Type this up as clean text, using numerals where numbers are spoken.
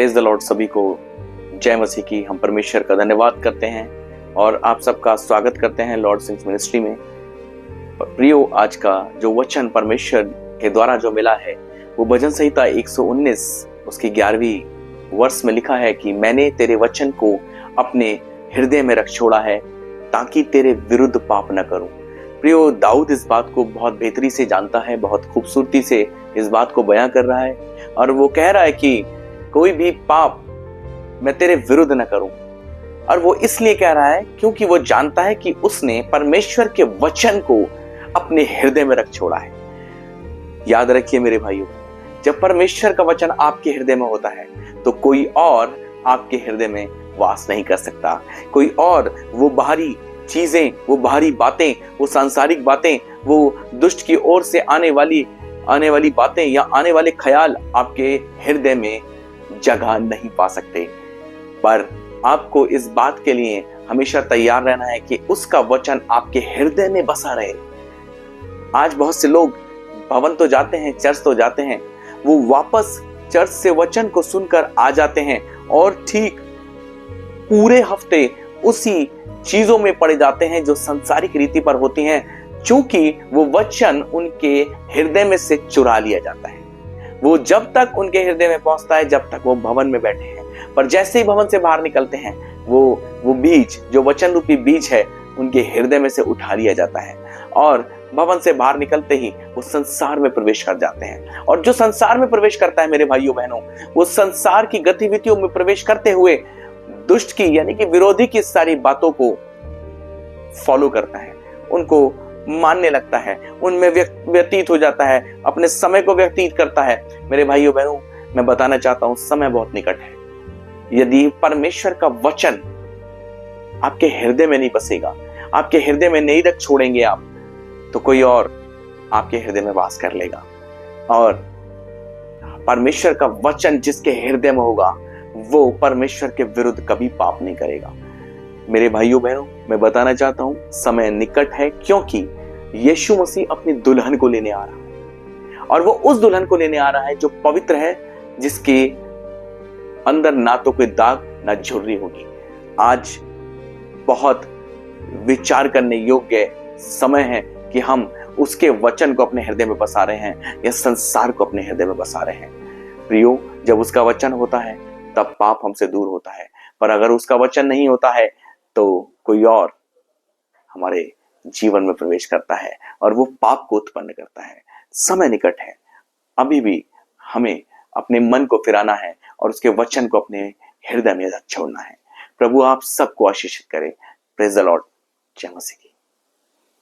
Praise the Lord. सभी को जय मसीह की। हम परमेश्वर का धन्यवाद करते हैं और आप सबका स्वागत करते हैं लॉर्ड सिंग्स मिनिस्ट्री में। प्रियो, आज का जो वचन परमेश्वर के द्वारा जो मिला है वो भजन संहिता 119 उसकी 11वीं वर्ष में लिखा है कि मैंने तेरे वचन को अपने हृदय में रख छोड़ा है ताकि तेरे विरुद्ध पाप न करूं। प्रियो, दाऊद इस बात को बहुत बेहतरी से जानता है, बहुत खूबसूरती से इस बात को बयां कर रहा है और वो कह रहा है कि कोई भी पाप मैं तेरे विरुद्ध न करूं। और वो इसलिए कह रहा है क्योंकि वो जानता है कि उसने परमेश्वर के वचन को अपने हृदय में रख छोड़ा है। याद रखिए मेरे भाइयों, जब परमेश्वर का वचन आपके हृदय में होता है तो कोई और आपके हृदय में वास नहीं कर सकता। कोई और वो बाहरी चीजें, वो बाहरी बातें, वो सांसारिक बातें, वो दुष्ट की ओर से आने वाली बातें या आने वाले ख्याल आपके हृदय में जगह नहीं पा सकते। पर आपको इस बात के लिए हमेशा तैयार रहना है कि उसका वचन आपके हृदय में बसा रहे। आज बहुत से लोग भवन तो जाते हैं, चर्च तो जाते हैं, वो वापस चर्च से वचन को सुनकर आ जाते हैं और ठीक पूरे हफ्ते उसी चीजों में पड़े जाते हैं जो सांसारिक रीति पर होती हैं, क्योंकि वो वचन उनके हृदय में से चुरा लिया जाता है। वो जब तक उनके हृदय में पहुंचता है जब तक वो भवन में बैठे हैं, पर जैसे ही भवन से बाहर निकलते हैं वो बीज, जो वचन रूपी बीज है, उनके हृदय में से उठा लिया जाता है और भवन से बाहर निकलते ही वो संसार में प्रवेश कर जाते हैं। और जो संसार में प्रवेश करता है मेरे भाइयों बहनों, वो संसार की गतिविधियों में प्रवेश करते हुए दुष्ट की यानी कि विरोधी की सारी बातों को फॉलो करता है, उनको मानने लगता है, उनमें व्यतीत हो जाता है, अपने समय को व्यतीत करता है। मेरे भाइयों बहनों, मैं बताना चाहता हूं समय बहुत निकट है। यदि परमेश्वर का वचन आपके हृदय में नहीं बसेगा, आपके हृदय में नहीं रख छोड़ेंगे आप, तो कोई और आपके हृदय में वास कर लेगा। और परमेश्वर का वचन जिसके हृदय में होगा वो परमेश्वर के विरुद्ध कभी पाप नहीं करेगा। मेरे भाइयों बहनों, मैं बताना चाहता हूं समय निकट है, क्योंकि यीशु मसीह अपनी दुल्हन को लेने आ रहा है और वो उस दुल्हन को लेने आ रहा है जो पवित्र है, जिसके अंदर ना तो कोई दाग ना झुर्री होगी। आज बहुत विचार करने योग्य समय है कि हम उसके वचन को अपने हृदय में बसा रहे हैं या संसार को अपने हृदय में बसा रहे हैं। प्रियो, जब उसका वचन होता है तब पाप हमसे दूर होता है, पर अगर उसका वचन नहीं होता है तो कोई और हमारे जीवन में प्रवेश करता है और वो पाप को उत्पन्न करता है। समय निकट है, अभी भी हमें अपने मन को फिराना है और उसके वचन को अपने हृदय में छोड़ना है। प्रभु आप सबको आशीषित करे। Praise the Lord. जय मसीह।